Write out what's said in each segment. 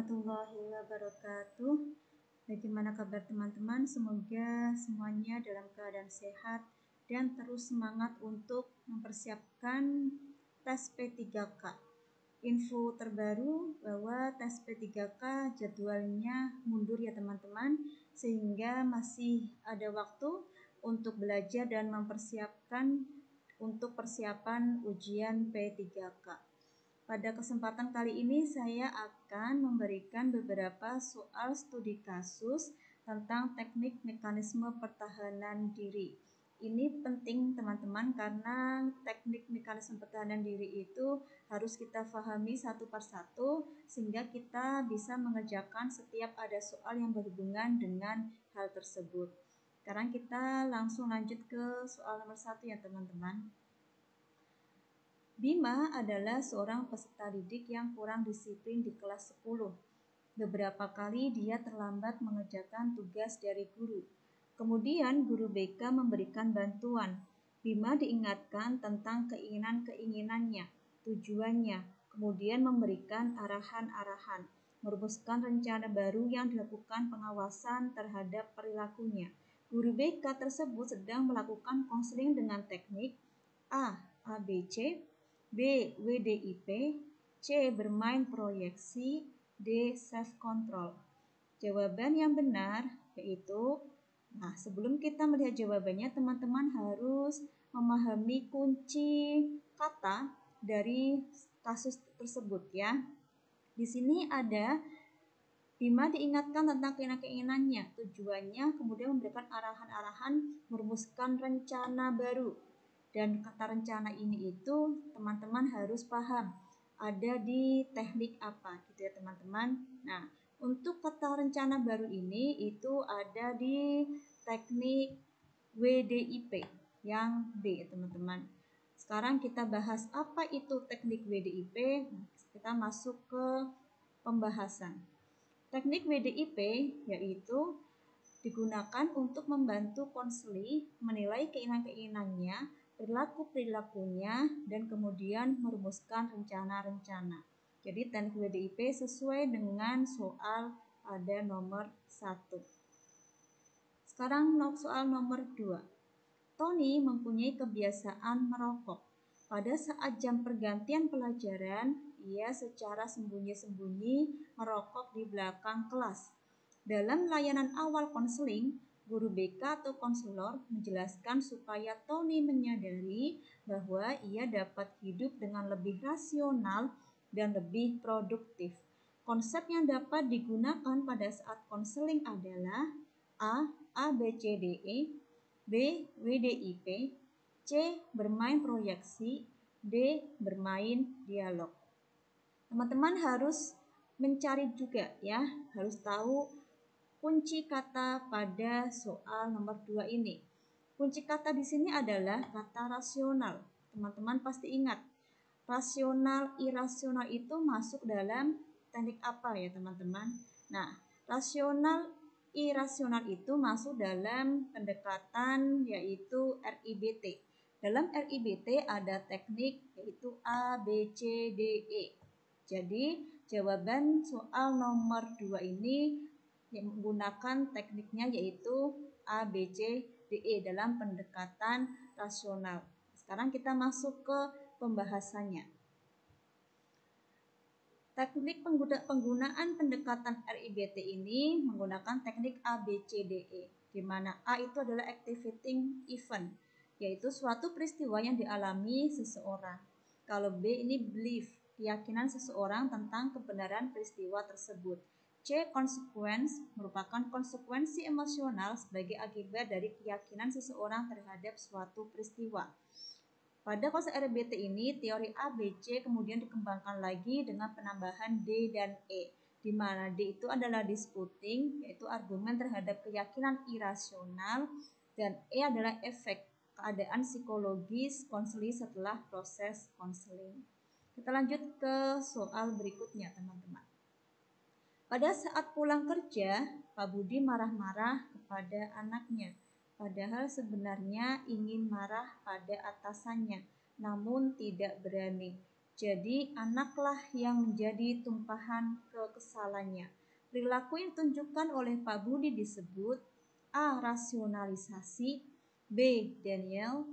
warahmatullahi wabarakatuh. Bagaimana kabar teman-teman? Semoga semuanya dalam keadaan sehat dan terus semangat untuk mempersiapkan tes P3K. Info terbaru bahwa tes P3K jadwalnya mundur ya teman-teman, sehingga masih ada waktu untuk belajar dan mempersiapkan untuk persiapan ujian P3K. Pada kesempatan kali ini saya akan memberikan beberapa soal studi kasus tentang teknik mekanisme pertahanan diri. Ini penting teman-teman karena teknik mekanisme pertahanan diri itu harus kita pahami satu persatu sehingga kita bisa mengerjakan setiap ada soal yang berhubungan dengan hal tersebut. Sekarang kita langsung lanjut ke soal nomor 1 ya teman-teman. Bima adalah seorang peserta didik yang kurang disiplin di kelas 10. Beberapa kali dia terlambat mengerjakan tugas dari guru. Kemudian guru BK memberikan bantuan. Bima diingatkan tentang keinginan-keinginannya, tujuannya, kemudian memberikan arahan-arahan, merumuskan rencana baru yang dilakukan pengawasan terhadap perilakunya. Guru BK tersebut sedang melakukan konseling dengan teknik A. ABC, B. WDIP, C. Bermain proyeksi, D. Self control. Jawaban yang benar yaitu, sebelum kita melihat jawabannya, teman-teman harus memahami kunci kata dari kasus tersebut ya. Di sini ada Bima diingatkan tentang keinginan-keinginannya, tujuannya, kemudian memberikan arahan-arahan, merumuskan rencana baru. Dan kata rencana ini itu teman-teman harus paham ada di teknik apa gitu ya teman-teman. Nah, untuk kata rencana baru ini itu ada di teknik WDIP yang B ya teman-teman. Sekarang kita bahas apa itu teknik WDIP. Kita masuk ke pembahasan. Teknik WDIP yaitu digunakan untuk membantu konseli menilai keinginan-keinginannya, perilaku-perilakunya, dan kemudian merumuskan rencana-rencana. Jadi teknik WDIP sesuai dengan soal pada nomor 1. Sekarang soal nomor 2. Tony mempunyai kebiasaan merokok. Pada saat jam pergantian pelajaran, ia secara sembunyi-sembunyi merokok di belakang kelas. Dalam layanan awal konseling, guru BK atau konselor menjelaskan supaya Tony menyadari bahwa ia dapat hidup dengan lebih rasional dan lebih produktif. Konsep yang dapat digunakan pada saat konseling adalah A. ABCDE, B. WDIP, C. Bermain proyeksi, D. Bermain dialog. Teman-teman harus mencari juga ya, harus tahu kunci kata pada soal nomor 2 ini. Kunci kata di sini adalah kata rasional. Teman-teman pasti ingat, rasional, irasional itu masuk dalam teknik apa ya teman-teman? Nah, rasional, irasional itu masuk dalam pendekatan yaitu RIBT. Dalam RIBT ada teknik yaitu A, B, C, D, E. Jadi jawaban soal nomor 2 ini yang menggunakan tekniknya yaitu A, B, C, D, E dalam pendekatan rasional. Sekarang kita masuk ke pembahasannya. Teknik penggunaan pendekatan RIBT ini menggunakan teknik A, B, C, D, E, di mana A itu adalah activating event, yaitu suatu peristiwa yang dialami seseorang. Kalau B ini belief, keyakinan seseorang tentang kebenaran peristiwa tersebut. C. Consequence merupakan konsekuensi emosional sebagai akibat dari keyakinan seseorang terhadap suatu peristiwa. Pada konsep RIBT ini, teori A, B, C kemudian dikembangkan lagi dengan penambahan D dan E, di mana D itu adalah disputing, yaitu argumen terhadap keyakinan irasional, dan E adalah efek, keadaan psikologis konseli setelah proses konseling. Kita lanjut ke soal berikutnya, teman-teman. Pada saat pulang kerja, Pak Budi marah-marah kepada anaknya. Padahal sebenarnya ingin marah pada atasannya, namun tidak berani. Jadi anaklah yang menjadi tumpahan kekesalannya. Perilaku yang ditunjukkan oleh Pak Budi disebut A. Rasionalisasi, B. Denial,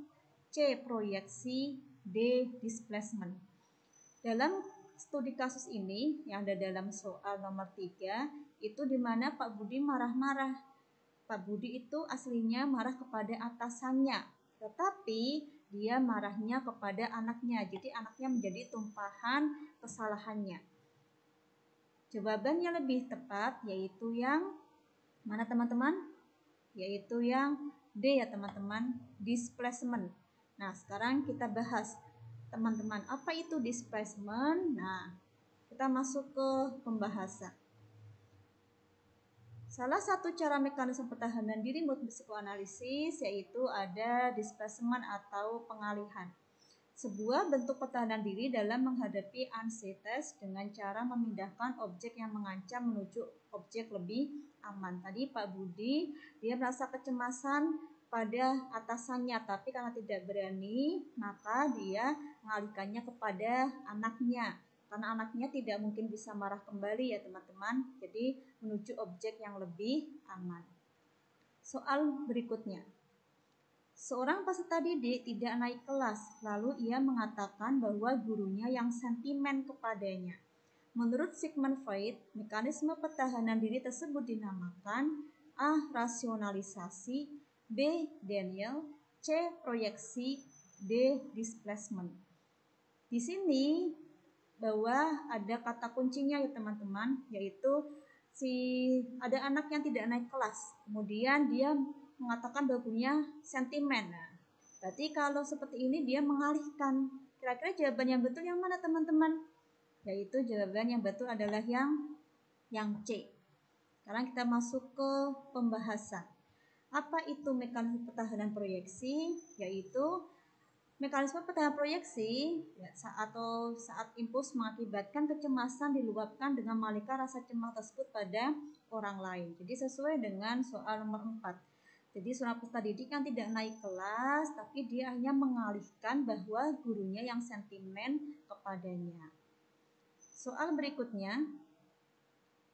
C. Proyeksi, D. Displacement. Dalam studi kasus ini yang ada dalam soal nomor 3, itu di mana Pak Budi marah-marah. Pak Budi itu aslinya marah kepada atasannya, tetapi dia marahnya kepada anaknya. Jadi anaknya menjadi tumpahan kesalahannya. Jawaban yang lebih tepat yaitu yang mana teman-teman? Yaitu yang D ya teman-teman, displacement. Nah, sekarang kita bahas teman-teman, apa itu displacement? Nah, kita masuk ke pembahasan. Salah satu cara mekanisme pertahanan diri menurut psikoanalisis yaitu ada displacement atau pengalihan. Sebuah bentuk pertahanan diri dalam menghadapi anxieties dengan cara memindahkan objek yang mengancam menuju objek lebih aman. Tadi Pak Budi, dia merasa kecemasan pada atasannya, tapi karena tidak berani, maka dia mengalihkannya kepada anaknya. Karena anaknya tidak mungkin bisa marah kembali ya teman-teman, jadi menuju objek yang lebih aman. Soal berikutnya. Seorang peserta didik tidak naik kelas, lalu ia mengatakan bahwa gurunya yang sentimen kepadanya. Menurut Sigmund Freud, mekanisme pertahanan diri tersebut dinamakan A. Rasionalisasi, B. Denial, C. Proyeksi, D. Displacement. Di sini bahwa ada kata kuncinya ya teman-teman, yaitu ada anak yang tidak naik kelas, kemudian dia mengatakan bahwa gurunya sentimen. Nah, berarti kalau seperti ini dia mengalihkan. Kira-kira jawaban yang betul yang mana teman-teman? Yaitu jawaban yang betul adalah yang C. Sekarang kita masuk ke pembahasan. Apa itu mekanisme pertahanan proyeksi? Yaitu mekanisme pertahanan proyeksi saat impuls mengakibatkan kecemasan diluapkan dengan mengalihkan rasa cemas tersebut pada orang lain. Jadi sesuai dengan soal nomor 4. Jadi seorang peserta didik yang tidak naik kelas, tapi dia hanya mengalihkan bahwa gurunya yang sentimen kepadanya. Soal berikutnya,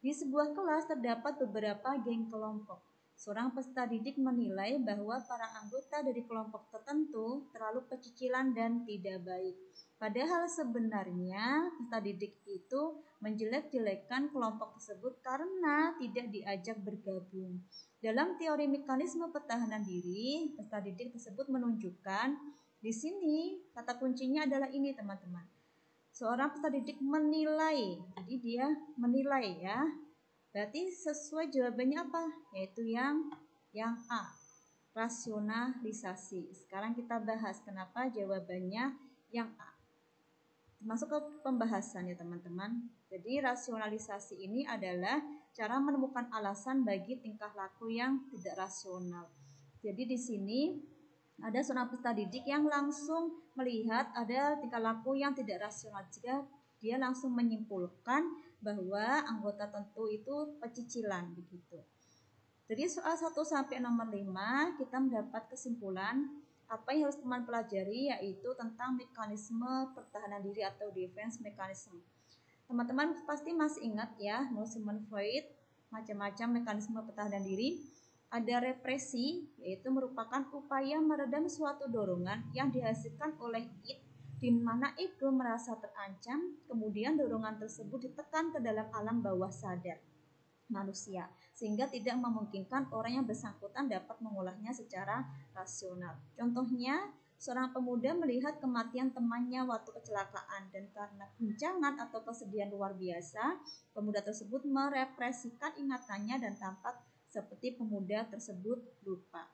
di sebuah kelas terdapat beberapa geng kelompok. Seorang peserta didik menilai bahwa para anggota dari kelompok tertentu terlalu pecicilan dan tidak baik. Padahal sebenarnya peserta didik itu menjelek-jelekan kelompok tersebut karena tidak diajak bergabung. Dalam teori mekanisme pertahanan diri, peserta didik tersebut menunjukkan di sini kata kuncinya adalah ini teman-teman. Seorang peserta didik menilai, jadi dia menilai ya. Berarti sesuai jawabannya apa? Yaitu yang A, rasionalisasi. Sekarang kita bahas kenapa jawabannya yang A. Masuk ke pembahasan ya teman-teman. Jadi rasionalisasi ini adalah cara menemukan alasan bagi tingkah laku yang tidak rasional. Jadi di sini ada seorang peserta didik yang langsung melihat ada tingkah laku yang tidak rasional. Jika dia langsung menyimpulkan bahwa anggota tertentu itu pecicilan begitu. Jadi soal 1 sampai nomor 5 kita mendapat kesimpulan apa yang harus teman pelajari yaitu tentang mekanisme pertahanan diri atau defense mechanism. Teman-teman pasti masih ingat ya, menurut Sigmund Freud macam-macam mekanisme pertahanan diri. Ada represi, yaitu merupakan upaya meredam suatu dorongan yang dihasilkan oleh id, di mana ego merasa terancam, kemudian dorongan tersebut ditekan ke dalam alam bawah sadar manusia, sehingga tidak memungkinkan orang yang bersangkutan dapat mengolahnya secara rasional. Contohnya, seorang pemuda melihat kematian temannya waktu kecelakaan dan karena guncangan atau kesedihan luar biasa, pemuda tersebut merepresikan ingatannya dan tampak seperti pemuda tersebut lupa.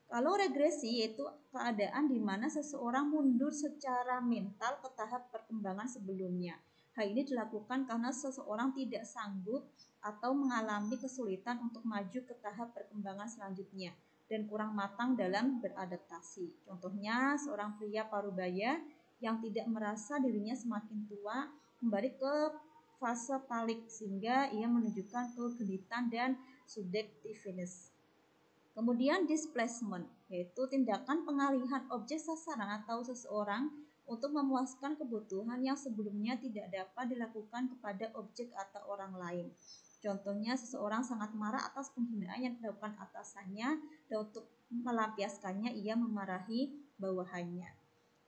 Kalau regresi yaitu keadaan di mana seseorang mundur secara mental ke tahap perkembangan sebelumnya. Hal ini dilakukan karena seseorang tidak sanggup atau mengalami kesulitan untuk maju ke tahap perkembangan selanjutnya dan kurang matang dalam beradaptasi. Contohnya, seorang pria parubaya yang tidak merasa dirinya semakin tua kembali ke fase palik sehingga ia menunjukkan kegelitan dan subjektivitas. Kemudian displacement, yaitu tindakan pengalihan objek sasaran atau seseorang untuk memuaskan kebutuhan yang sebelumnya tidak dapat dilakukan kepada objek atau orang lain. Contohnya, seseorang sangat marah atas penghinaan yang dilakukan atasannya, dan untuk melampiaskannya ia memarahi bawahannya.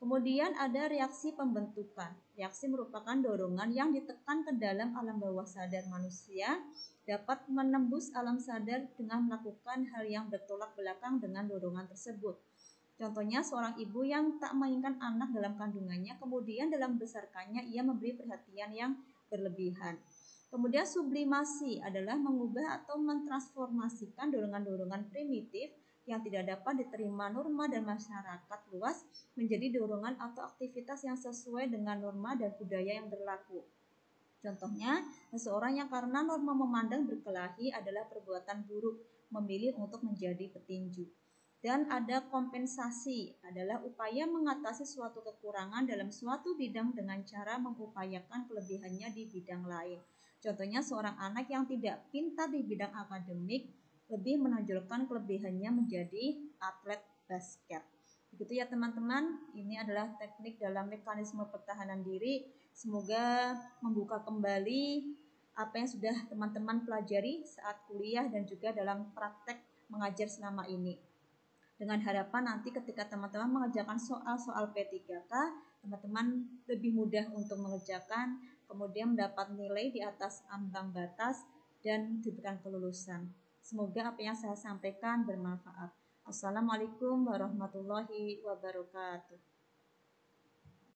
Kemudian ada reaksi pembentukan. Reaksi merupakan dorongan yang ditekan ke dalam alam bawah sadar manusia, dapat menembus alam sadar dengan melakukan hal yang bertolak belakang dengan dorongan tersebut. Contohnya, seorang ibu yang tak menginginkan anak dalam kandungannya, kemudian dalam membesarkannya ia memberi perhatian yang berlebihan. Kemudian sublimasi adalah mengubah atau mentransformasikan dorongan-dorongan primitif yang tidak dapat diterima norma dan masyarakat luas menjadi dorongan atau aktivitas yang sesuai dengan norma dan budaya yang berlaku. Contohnya, seseorang yang karena norma memandang berkelahi adalah perbuatan buruk, memilih untuk menjadi petinju. Dan ada kompensasi, adalah upaya mengatasi suatu kekurangan dalam suatu bidang dengan cara mengupayakan kelebihannya di bidang lain. Contohnya, seorang anak yang tidak pintar di bidang akademik lebih menonjolkan kelebihannya menjadi atlet basket. Begitu ya teman-teman, ini adalah teknik dalam mekanisme pertahanan diri. Semoga membuka kembali apa yang sudah teman-teman pelajari saat kuliah dan juga dalam praktek mengajar selama ini. Dengan harapan nanti ketika teman-teman mengerjakan soal-soal P3K, teman-teman lebih mudah untuk mengerjakan, kemudian mendapat nilai di atas ambang batas dan diberikan kelulusan. Semoga apa yang saya sampaikan bermanfaat. Assalamualaikum warahmatullahi wabarakatuh.